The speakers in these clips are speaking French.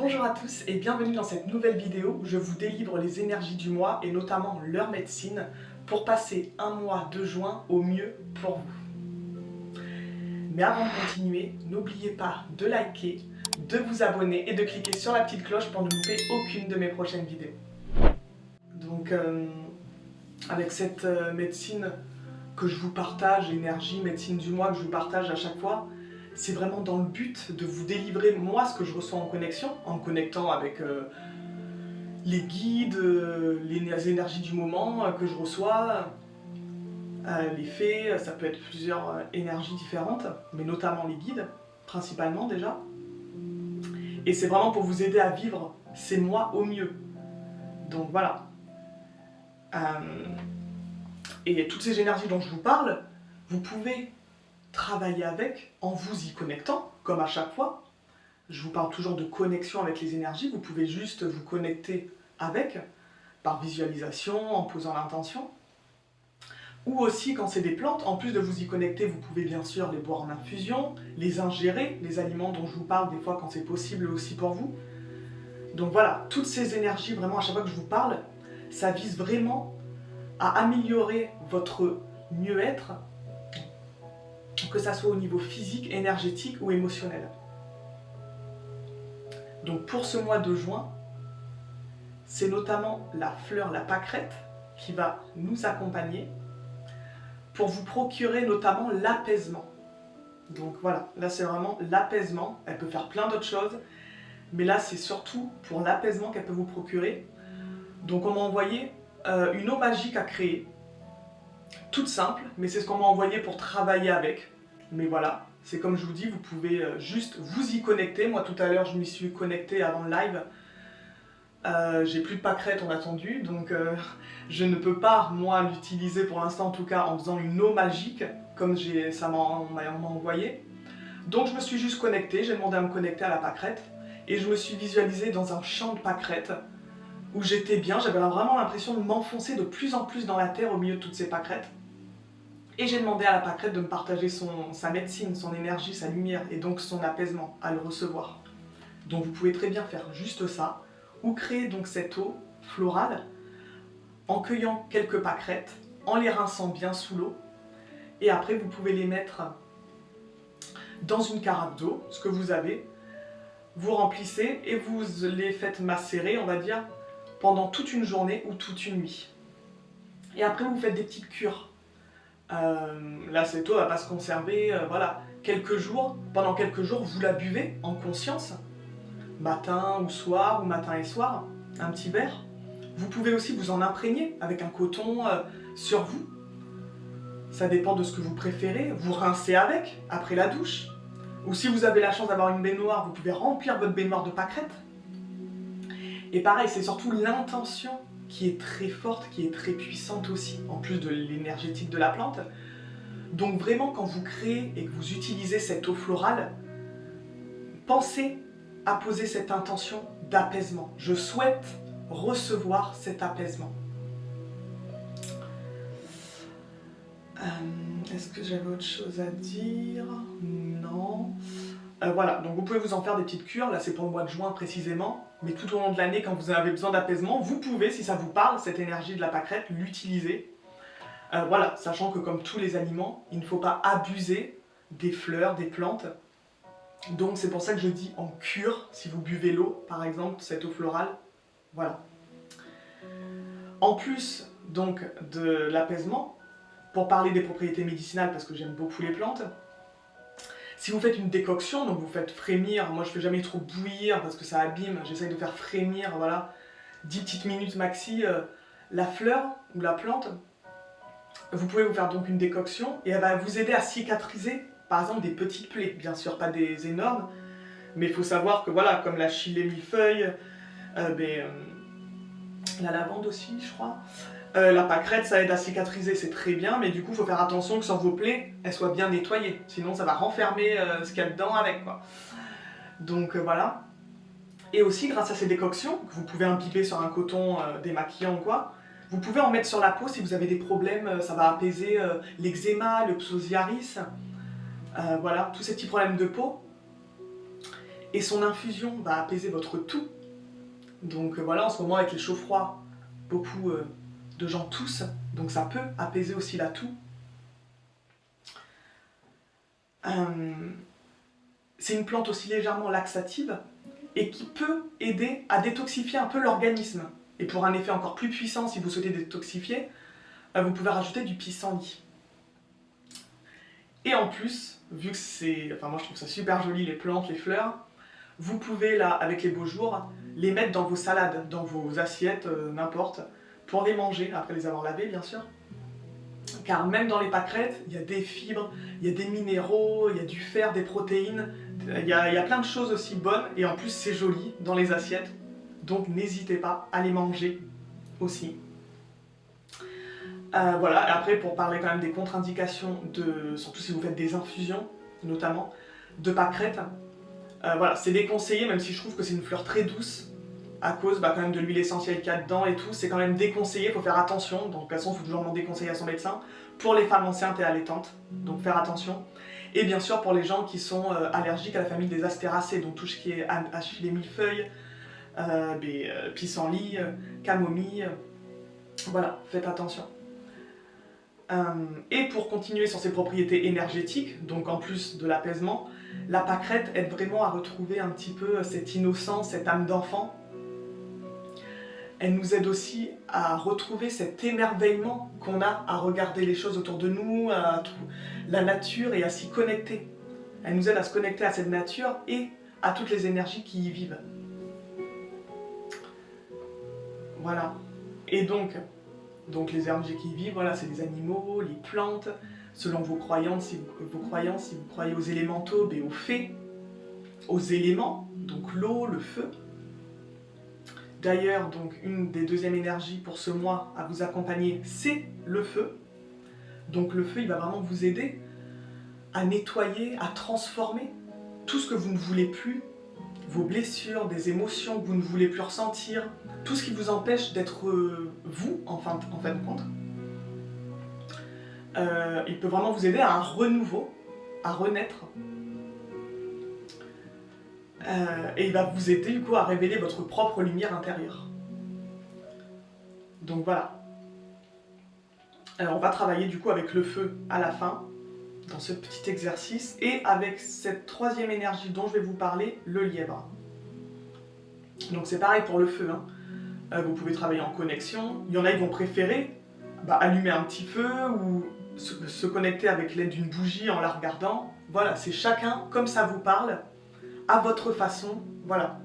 Bonjour à tous et bienvenue dans cette nouvelle vidéo où je vous délivre les énergies du mois et notamment leur médecine pour passer un mois de juin au mieux pour vous. Mais avant de continuer, n'oubliez pas de liker, de vous abonner et de cliquer sur la petite cloche pour ne louper aucune de mes prochaines vidéos. Donc avec cette médecine que je vous partage, énergie, médecine du mois que je vous partage à chaque fois, c'est vraiment dans le but de vous délivrer moi ce que je reçois en connexion, en me connectant avec les guides, les énergies du moment que je reçois, les fées, ça peut être plusieurs énergies différentes, mais notamment les guides, principalement déjà. Et c'est vraiment pour vous aider à vivre ces mois au mieux. Donc voilà. Et toutes ces énergies dont je vous parle, vous pouvez travailler avec en vous y connectant, comme à chaque fois. Je vous parle toujours de connexion avec les énergies, vous pouvez juste vous connecter avec, par visualisation, en posant l'intention. Ou aussi quand c'est des plantes, en plus de vous y connecter, vous pouvez bien sûr les boire en infusion, les ingérer, les aliments dont je vous parle des fois quand c'est possible aussi pour vous. Donc voilà, toutes ces énergies, vraiment à chaque fois que je vous parle, ça vise vraiment à améliorer votre mieux-être, que ça soit au niveau physique, énergétique ou émotionnel. Donc pour ce mois de juin, c'est notamment la fleur, la pâquerette, qui va nous accompagner pour vous procurer notamment l'apaisement. Donc voilà, là c'est vraiment l'apaisement. Elle peut faire plein d'autres choses, mais là c'est surtout pour l'apaisement qu'elle peut vous procurer. Donc on m'a envoyé une eau magique à créer, toute simple, mais c'est ce qu'on m'a envoyé pour travailler avec. Mais voilà, c'est comme je vous dis, vous pouvez juste vous y connecter. Moi tout à l'heure je m'y suis connecté avant le live. J'ai plus de pâquerette en attendu, donc je ne peux pas, moi, l'utiliser pour l'instant en tout cas en faisant une eau magique, comme on m'a envoyé. Donc je me suis juste connecté, j'ai demandé à me connecter à la pâquerette, et je me suis visualisé dans un champ de pâquerette, où j'étais bien, j'avais vraiment l'impression de m'enfoncer de plus en plus dans la terre au milieu de toutes ces pâquerettes. Et j'ai demandé à la pâquerette de me partager sa médecine, son énergie, sa lumière, et donc son apaisement, à le recevoir. Donc vous pouvez très bien faire juste ça, ou créer donc cette eau florale en cueillant quelques pâquerettes, en les rinçant bien sous l'eau, et après vous pouvez les mettre dans une carafe d'eau, ce que vous avez, vous remplissez et vous les faites macérer, on va dire, pendant toute une journée ou toute une nuit. Et après vous faites des petites cures. Là cette eau ne va pas se conserver, voilà, quelques jours. Pendant quelques jours vous la buvez en conscience, matin ou soir, ou matin et soir, un petit verre. Vous pouvez aussi vous en imprégner avec un coton sur vous. Ça dépend de ce que vous préférez. Vous rincez avec, après la douche. Ou si vous avez la chance d'avoir une baignoire, vous pouvez remplir votre baignoire de pâquerettes. Et pareil, c'est surtout l'intention qui est très forte, qui est très puissante aussi, en plus de l'énergétique de la plante. Donc vraiment, quand vous créez et que vous utilisez cette eau florale, pensez à poser cette intention d'apaisement. Je souhaite recevoir cet apaisement. Est-ce que j'avais autre chose à dire? Non. Voilà, donc vous pouvez vous en faire des petites cures. Là, c'est pour le mois de juin précisément. Mais tout au long de l'année, quand vous avez besoin d'apaisement, vous pouvez, si ça vous parle, cette énergie de la pâquerette, l'utiliser. Voilà, sachant que comme tous les aliments, il ne faut pas abuser des fleurs, des plantes. Donc c'est pour ça que je dis en cure, si vous buvez l'eau, par exemple, cette eau florale, voilà. En plus donc de l'apaisement, pour parler des propriétés médicinales, parce que j'aime beaucoup les plantes, si vous faites une décoction, donc vous faites frémir, moi je fais jamais trop bouillir parce que ça abîme, j'essaye de faire frémir, voilà, 10 petites minutes maxi, la fleur ou la plante, vous pouvez vous faire donc une décoction et elle va vous aider à cicatriser par exemple des petites plaies, bien sûr pas des énormes, mais il faut savoir que voilà, comme la chilée millefeuille, la lavande aussi je crois, la pâquerette ça aide à cicatriser, c'est très bien, mais du coup il faut faire attention que sur vos plaies, elles soient bien nettoyées, sinon ça va renfermer ce qu'il y a dedans avec quoi. Donc voilà. Et aussi grâce à ces décoctions, que vous pouvez imbiber sur un coton démaquillant ou quoi, vous pouvez en mettre sur la peau si vous avez des problèmes, ça va apaiser l'eczéma, le psoriasis, voilà, tous ces petits problèmes de peau. Et son infusion va apaiser votre toux. Donc voilà, en ce moment avec les chauds froids, beaucoup de gens toussent, donc ça peut apaiser aussi la toux. C'est une plante aussi légèrement laxative et qui peut aider à détoxifier un peu l'organisme. Et pour un effet encore plus puissant, si vous souhaitez détoxifier, vous pouvez rajouter du pissenlit. Et en plus, vu que c'est... Enfin moi je trouve ça super joli, les plantes, les fleurs, vous pouvez là, avec les beaux jours, les mettre dans vos salades, dans vos assiettes, n'importe, pour les manger, après les avoir lavées bien sûr. Car même dans les pâquerettes, il y a des fibres, il y a des minéraux, il y a du fer, des protéines, il y a plein de choses aussi bonnes, et en plus c'est joli dans les assiettes, donc n'hésitez pas à les manger aussi. Voilà, et après pour parler quand même des contre-indications, surtout si vous faites des infusions, notamment, de pâquerettes, voilà, c'est déconseillé, même si je trouve que c'est une fleur très douce, à cause quand même de l'huile essentielle qu'il y a dedans et tout, c'est quand même déconseillé, il faut faire attention, donc de toute façon il faut toujours demander conseil à son médecin, pour les femmes enceintes et allaitantes, donc faire attention. Et bien sûr pour les gens qui sont allergiques à la famille des astéracées, donc tout ce qui est achillée millefeuille, pissenlit, camomille, voilà, faites attention. Et pour continuer sur ses propriétés énergétiques, donc en plus de l'apaisement, la pâquerette aide vraiment à retrouver un petit peu cette innocence, cette âme d'enfant. Elle nous aide aussi à retrouver cet émerveillement qu'on a à regarder les choses autour de nous, à la nature et à s'y connecter. Elle nous aide à se connecter à cette nature et à toutes les énergies qui y vivent. Voilà. Et donc les énergies qui y vivent, voilà, c'est les animaux, les plantes, selon vos croyances, si vous croyez aux élémentaux, aux fées, aux éléments, donc l'eau, le feu. D'ailleurs, donc une des deuxièmes énergies pour ce mois à vous accompagner, c'est le feu. Donc le feu, il va vraiment vous aider à nettoyer, à transformer tout ce que vous ne voulez plus, vos blessures, des émotions que vous ne voulez plus ressentir, tout ce qui vous empêche d'être vous, en fin de compte. Il peut vraiment vous aider à un renouveau, à renaître. Et il va vous aider du coup à révéler votre propre lumière intérieure. Donc voilà. Alors on va travailler du coup avec le feu à la fin, dans ce petit exercice, et avec cette troisième énergie dont je vais vous parler, le lièvre. Donc c'est pareil pour le feu, hein. Vous pouvez travailler en connexion. Il y en a qui vont préférer allumer un petit feu ou se connecter avec l'aide d'une bougie en la regardant. Voilà, c'est chacun comme ça vous parle, à votre façon, voilà.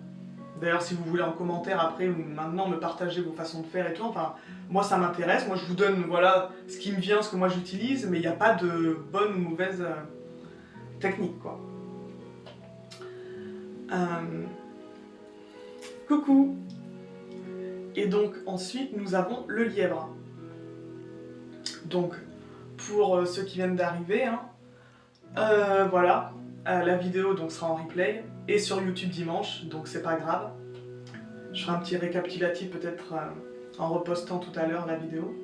D'ailleurs, si vous voulez en commentaire après ou maintenant me partager vos façons de faire et tout, enfin, moi ça m'intéresse, moi je vous donne voilà, ce qui me vient, ce que moi j'utilise, mais il n'y a pas de bonne ou mauvaise technique, quoi. Coucou. Et donc ensuite nous avons le lièvre. Donc pour ceux qui viennent d'arriver, voilà, la vidéo donc sera en replay et sur YouTube dimanche, donc c'est pas grave. Je ferai un petit récapitulatif peut-être en repostant tout à l'heure la vidéo.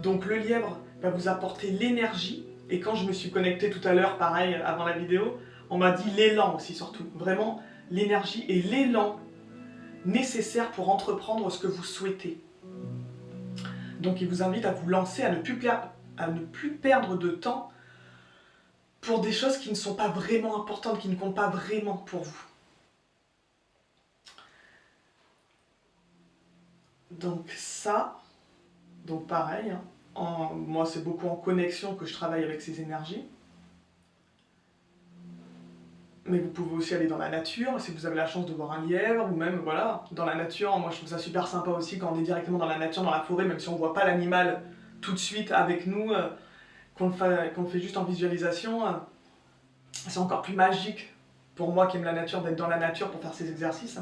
Donc le lièvre va vous apporter l'énergie, et quand je me suis connectée tout à l'heure, pareil avant la vidéo, on m'a dit l'élan aussi surtout, vraiment l'énergie et l'élan nécessaire pour entreprendre ce que vous souhaitez. Donc il vous invite à vous lancer, à ne plus perdre de temps pour des choses qui ne sont pas vraiment importantes, qui ne comptent pas vraiment pour vous. Donc ça, donc pareil, moi c'est beaucoup en connexion que je travaille avec ces énergies. Mais vous pouvez aussi aller dans la nature, si vous avez la chance de voir un lièvre, ou même voilà, dans la nature. Moi je trouve ça super sympa aussi quand on est directement dans la nature, dans la forêt, même si on ne voit pas l'animal tout de suite avec nous, qu'on le fait juste en visualisation. C'est encore plus magique pour moi qui aime la nature d'être dans la nature pour faire ces exercices.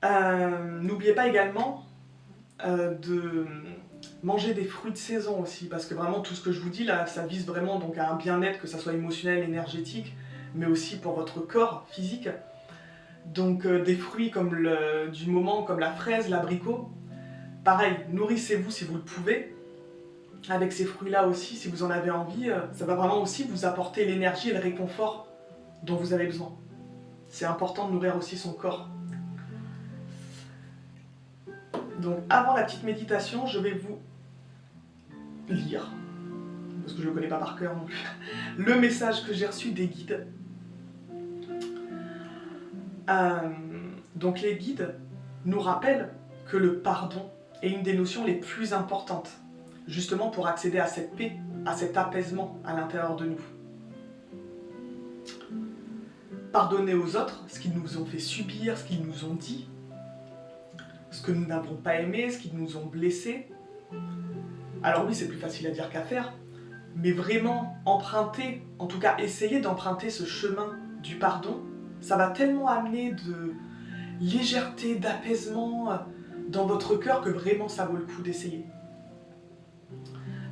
N'oubliez pas également de manger des fruits de saison aussi, parce que vraiment tout ce que je vous dis là, ça vise vraiment donc à un bien-être, que ça soit émotionnel, énergétique, mais aussi pour votre corps physique. Donc des fruits comme du moment, comme la fraise, l'abricot. Pareil, nourrissez-vous si vous le pouvez. Avec ces fruits-là aussi, si vous en avez envie, ça va vraiment aussi vous apporter l'énergie et le réconfort dont vous avez besoin. C'est important de nourrir aussi son corps. Donc avant la petite méditation, je vais vous lire, parce que je ne le connais pas par cœur non plus, le message que j'ai reçu des guides. Donc les guides nous rappellent que le pardon est une des notions les plus importantes, justement pour accéder à cette paix, à cet apaisement à l'intérieur de nous. Pardonner aux autres ce qu'ils nous ont fait subir, ce qu'ils nous ont dit, ce que nous n'avons pas aimé, ce qu'ils nous ont blessés. Alors oui, c'est plus facile à dire qu'à faire, mais vraiment emprunter, en tout cas essayer d'emprunter ce chemin du pardon, ça va tellement amener de légèreté, d'apaisement dans votre cœur que vraiment ça vaut le coup d'essayer.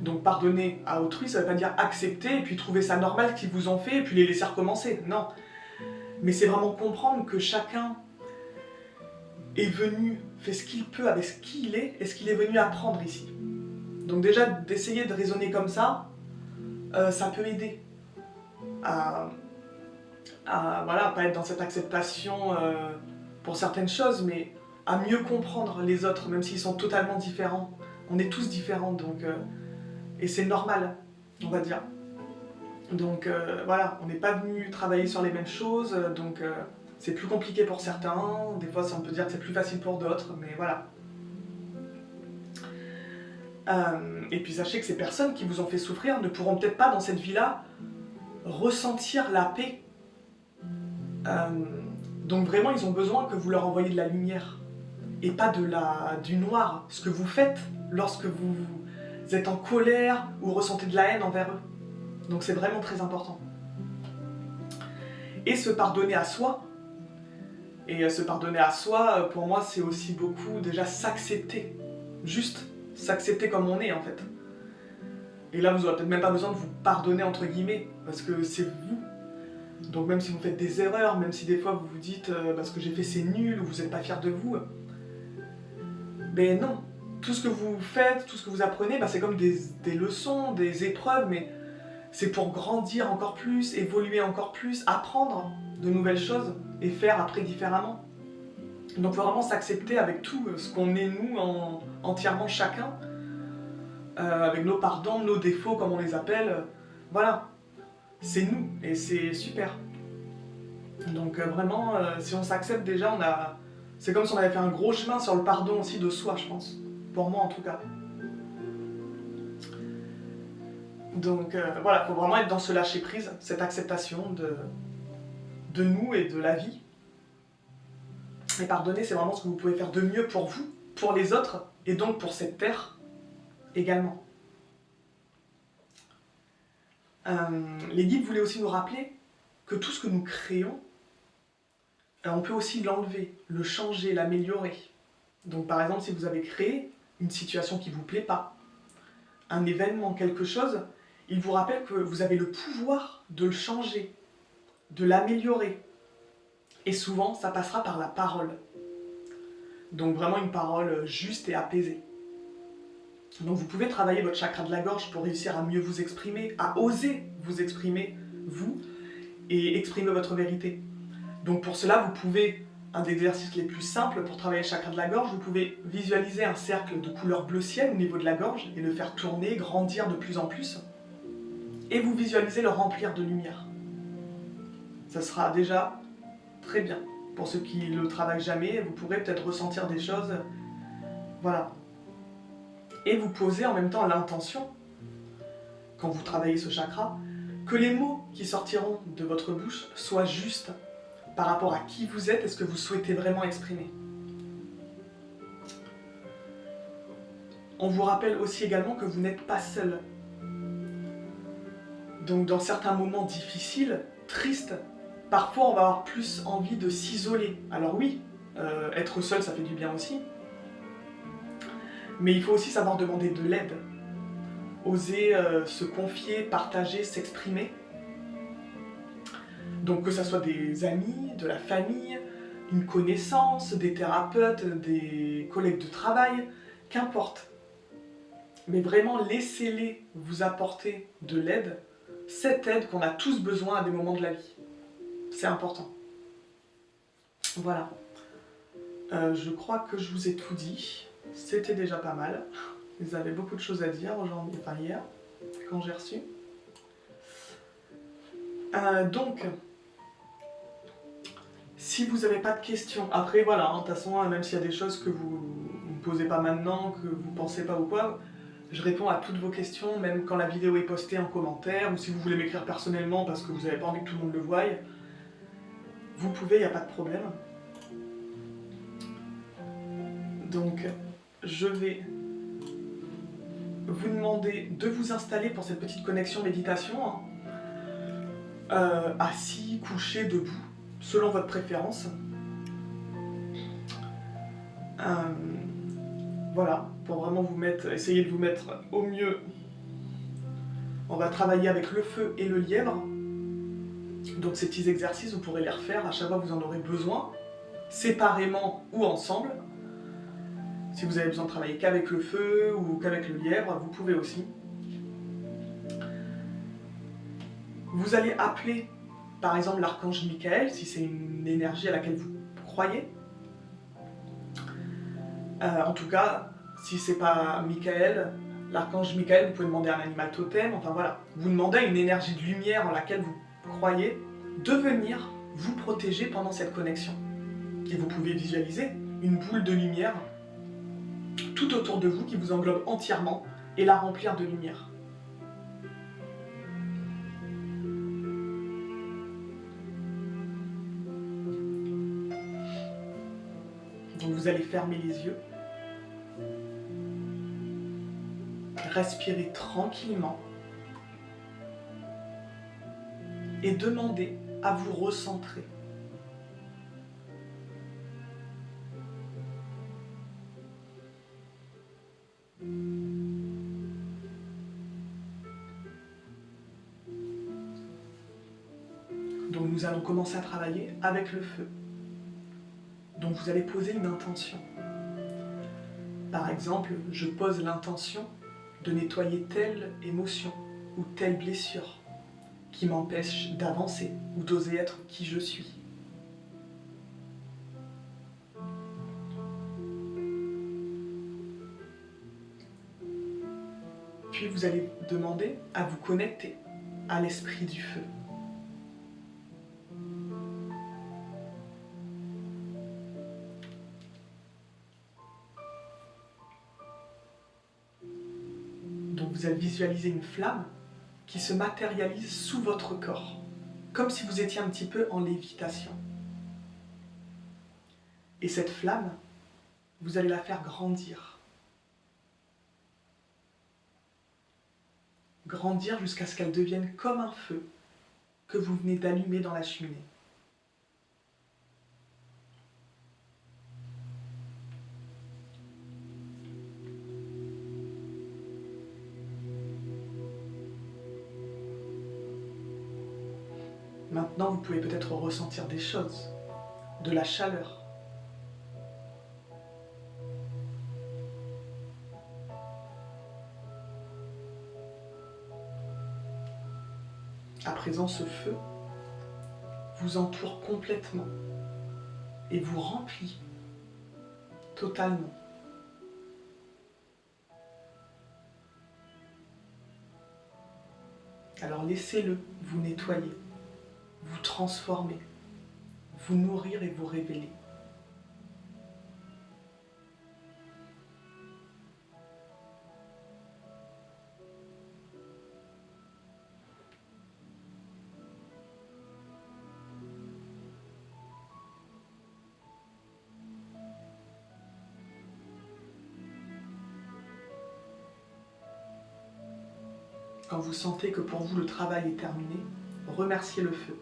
Donc pardonner à autrui, ça ne veut pas dire accepter et puis trouver ça normal ce qu'ils vous ont fait et puis les laisser recommencer, non. Mais c'est vraiment comprendre que chacun est venu, fait ce qu'il peut avec ce qu'il est et ce qu'il est venu apprendre ici. Donc déjà, d'essayer de raisonner comme ça peut aider à voilà, pas être dans cette acceptation pour certaines choses, mais à mieux comprendre les autres, même s'ils sont totalement différents. On est tous différents, donc, et c'est normal, on va dire. Donc voilà, on n'est pas venu travailler sur les mêmes choses, donc c'est plus compliqué pour certains, des fois on peut dire que c'est plus facile pour d'autres, mais voilà. Et puis sachez que ces personnes qui vous ont fait souffrir ne pourront peut-être pas dans cette vie-là ressentir la paix. Donc vraiment ils ont besoin que vous leur envoyiez de la lumière et pas du noir, ce que vous faites lorsque vous êtes en colère ou ressentez de la haine envers eux. Donc c'est vraiment très important. Et se pardonner à soi. Et se pardonner à soi, pour moi, c'est aussi beaucoup déjà s'accepter. Juste s'accepter comme on est en fait. Et là, vous n'aurez peut-être même pas besoin de vous pardonner entre guillemets, parce que c'est vous. Donc même si vous faites des erreurs, même si des fois vous vous dites ce que j'ai fait c'est nul, ou vous n'êtes pas fier de vous, ben non. Tout ce que vous faites, tout ce que vous apprenez, c'est comme des leçons, des épreuves, mais c'est pour grandir encore plus, évoluer encore plus, apprendre de nouvelles choses et faire après différemment. Donc il faut vraiment s'accepter avec tout ce qu'on est nous, entièrement chacun, avec nos pardons, nos défauts comme on les appelle. Voilà, c'est nous et c'est super. Donc vraiment, si on s'accepte déjà, c'est comme si on avait fait un gros chemin sur le pardon aussi de soi, je pense. Pour moi en tout cas. Donc voilà, il faut vraiment être dans ce lâcher-prise, cette acceptation de nous et de la vie. Et pardonner, c'est vraiment ce que vous pouvez faire de mieux pour vous, pour les autres, et donc pour cette terre également. Les guides voulaient aussi nous rappeler que tout ce que nous créons, on peut aussi l'enlever, le changer, l'améliorer. Donc par exemple, si vous avez créé une situation qui ne vous plaît pas, un événement, quelque chose, il vous rappelle que vous avez le pouvoir de le changer, de l'améliorer. Et souvent, ça passera par la parole. Donc vraiment une parole juste et apaisée. Donc vous pouvez travailler votre chakra de la gorge pour réussir à mieux vous exprimer, à oser vous exprimer, vous, et exprimer votre vérité. Donc pour cela, vous pouvez, un des exercices les plus simples pour travailler le chakra de la gorge, vous pouvez visualiser un cercle de couleur bleu ciel au niveau de la gorge et le faire tourner, grandir de plus en plus. Et vous visualisez le remplir de lumière. Ça sera déjà très bien. Pour ceux qui ne le travaillent jamais, vous pourrez peut-être ressentir des choses. Voilà. Et vous posez en même temps l'intention, quand vous travaillez ce chakra, que les mots qui sortiront de votre bouche soient justes par rapport à qui vous êtes et ce que vous souhaitez vraiment exprimer. On vous rappelle aussi également que vous n'êtes pas seul. Donc dans certains moments difficiles, tristes, parfois on va avoir plus envie de s'isoler. Alors oui, être seul ça fait du bien aussi. Mais il faut aussi savoir demander de l'aide. Oser se confier, partager, s'exprimer. Donc que ce soit des amis, de la famille, une connaissance, des thérapeutes, des collègues de travail, qu'importe. Mais vraiment laissez-les vous apporter de l'aide, cette aide qu'on a tous besoin à des moments de la vie. c'est important. Voilà. Je crois que je vous ai tout dit. C'était déjà pas mal. Vous avez beaucoup de choses à dire aujourd'hui, enfin hier, quand j'ai reçu. Donc, si vous n'avez pas de questions, après voilà, de toute façon, même s'il y a des choses que vous ne me posez pas maintenant, que vous ne pensez pas ou quoi, je réponds à toutes vos questions, même quand la vidéo est postée en commentaire, ou si vous voulez m'écrire personnellement parce que vous n'avez pas envie que tout le monde le voie, vous pouvez, il n'y a pas de problème. Donc, je vais vous demander de vous installer pour cette petite connexion méditation, assis, couché, debout, selon votre préférence. Voilà, pour vraiment vous mettre, essayer de vous mettre au mieux. On va travailler avec le feu et le lièvre. Donc ces petits exercices, vous pourrez les refaire à chaque fois que vous en aurez besoin, séparément ou ensemble. Si vous avez besoin de travailler qu'avec le feu ou qu'avec le lièvre, vous pouvez aussi. Vous allez appeler, par exemple, l'archange Michael, si c'est une énergie à laquelle vous croyez. En tout cas, si c'est pas Michael, l'archange Michael, vous pouvez demander à un animal totem, enfin voilà. Vous demandez à une énergie de lumière en laquelle vous croyez de venir vous protéger pendant cette connexion. Et vous pouvez visualiser une boule de lumière tout autour de vous qui vous englobe entièrement et la remplir de lumière. Donc vous allez fermer les yeux, respirer tranquillement et demander à vous recentrer. Donc nous allons commencer à travailler avec le feu. Donc vous allez poser une intention. Par exemple, je pose l'intention de nettoyer telle émotion ou telle blessure qui m'empêche d'avancer ou d'oser être qui je suis. Puis vous allez demander à vous connecter à l'esprit du feu. Donc vous allez visualiser une flamme qui se matérialise sous votre corps, comme si vous étiez un petit peu en lévitation. Et cette flamme, vous allez la faire grandir. Grandir jusqu'à ce qu'elle devienne comme un feu que vous venez d'allumer dans la cheminée. Maintenant, vous pouvez peut-être ressentir des choses, de la chaleur. À présent, ce feu vous entoure complètement et vous remplit totalement. Alors laissez-le vous nettoyer, vous transformer, vous nourrir et vous révéler. Quand vous sentez que pour vous le travail est terminé, remerciez le feu.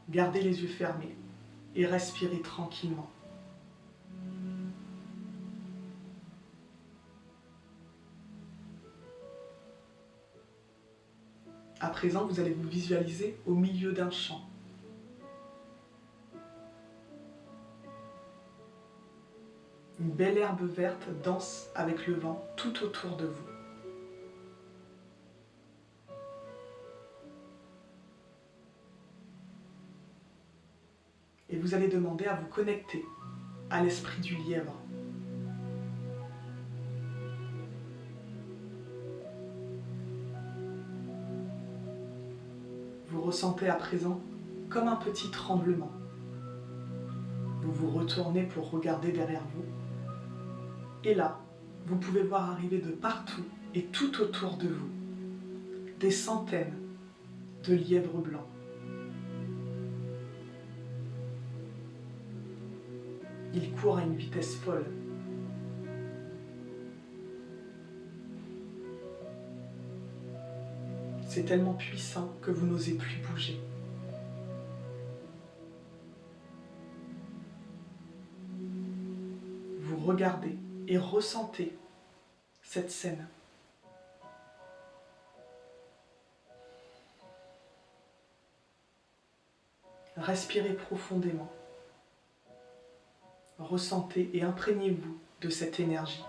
Gardez les yeux fermés et respirez tranquillement. À présent, vous allez vous visualiser au milieu d'un champ. Une belle herbe verte danse avec le vent tout autour de vous. Et vous allez demander à vous connecter à l'esprit du lièvre. Vous ressentez à présent comme un petit tremblement. Vous vous retournez pour regarder derrière vous. Et là, vous pouvez voir arriver de partout et tout autour de vous des centaines de lièvres blancs. Ils courent à une vitesse folle. C'est tellement puissant que vous n'osez plus bouger. Vous regardez et ressentez cette scène. Respirez profondément. Ressentez et imprégnez-vous de cette énergie,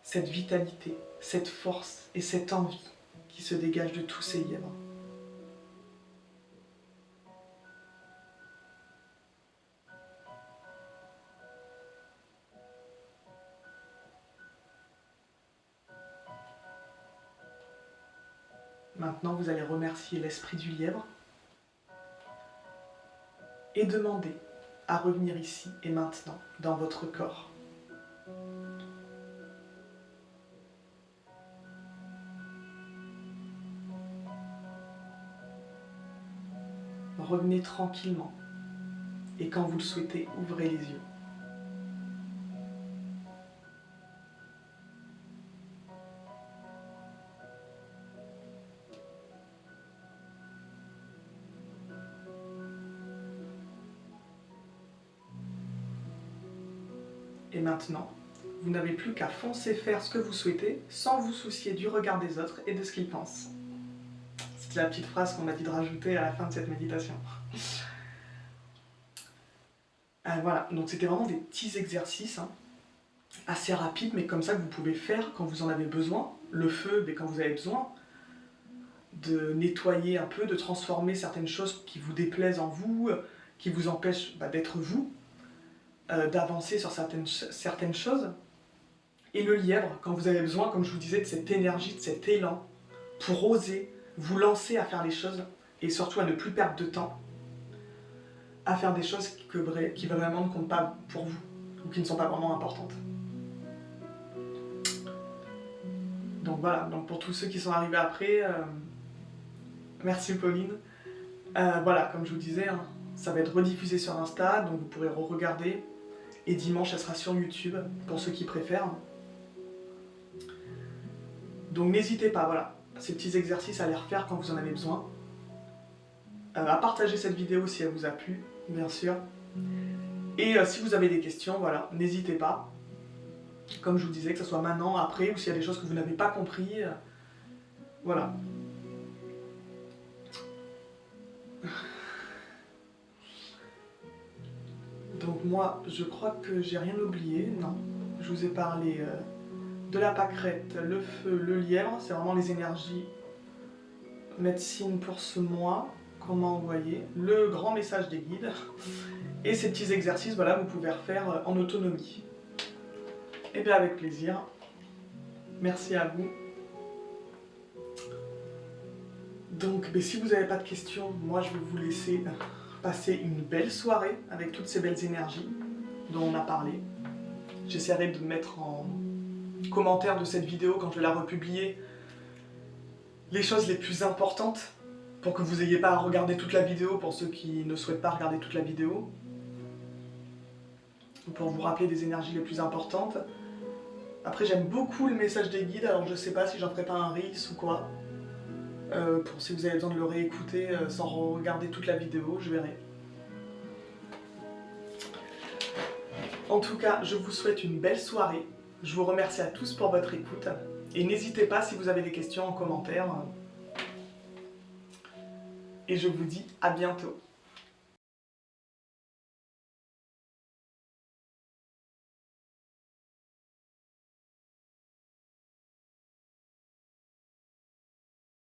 cette vitalité, cette force et cette envie qui se dégage de tous ces lièvres. Maintenant, vous allez remercier l'esprit du lièvre et demander à revenir ici et maintenant dans votre corps. Revenez tranquillement et quand vous le souhaitez, ouvrez les yeux. Et maintenant, vous n'avez plus qu'à foncer faire ce que vous souhaitez sans vous soucier du regard des autres et de ce qu'ils pensent. C'est la petite phrase qu'on m'a dit de rajouter à la fin de cette méditation. Voilà, donc c'était vraiment des petits exercices assez rapides, mais comme ça que vous pouvez faire quand vous en avez besoin. Le feu, mais quand vous avez besoin de nettoyer un peu, de transformer certaines choses qui vous déplaisent en vous, qui vous empêchent d'être vous, d'avancer sur certaines choses. Et le lièvre, quand vous avez besoin, comme je vous disais, de cette énergie, de cet élan, pour oser vous lancer à faire les choses, et surtout à ne plus perdre de temps, à faire des choses qui vraiment ne comptent pas pour vous, ou qui ne sont pas vraiment importantes. Donc voilà, donc pour tous ceux qui sont arrivés après, merci Pauline. Voilà, comme je vous disais, ça va être rediffusé sur Insta, donc vous pourrez re-regarder. Et dimanche, elle sera sur YouTube, pour ceux qui préfèrent. Donc n'hésitez pas, voilà, ces petits exercices à les refaire quand vous en avez besoin. À partager cette vidéo si elle vous a plu, bien sûr. Et si vous avez des questions, voilà, n'hésitez pas. Comme je vous disais, que ce soit maintenant, après, ou s'il y a des choses que vous n'avez pas compris. Voilà. Donc moi, je crois que j'ai rien oublié, non. Je vous ai parlé de la pâquerette, le feu, le lièvre, c'est vraiment les énergies médecine pour ce mois, comment envoyer, le grand message des guides, et ces petits exercices, voilà, vous pouvez refaire en autonomie. Et bien avec plaisir, merci à vous. Donc si vous n'avez pas de questions, moi je vais vous laisser passer une belle soirée avec toutes ces belles énergies dont on a parlé. J'essaierai de mettre en commentaire de cette vidéo quand je vais la republier les choses les plus importantes pour que vous n'ayez pas à regarder toute la vidéo pour ceux qui ne souhaitent pas regarder toute la vidéo, pour vous rappeler des énergies les plus importantes. Après j'aime beaucoup le message des guides, alors je sais pas si j'en ferai pas un reels ou quoi. Pour si vous avez besoin de le réécouter sans regarder toute la vidéo, je verrai. En tout cas, je vous souhaite une belle soirée. Je vous remercie à tous pour votre écoute. Et n'hésitez pas si vous avez des questions en commentaire. Et je vous dis à bientôt.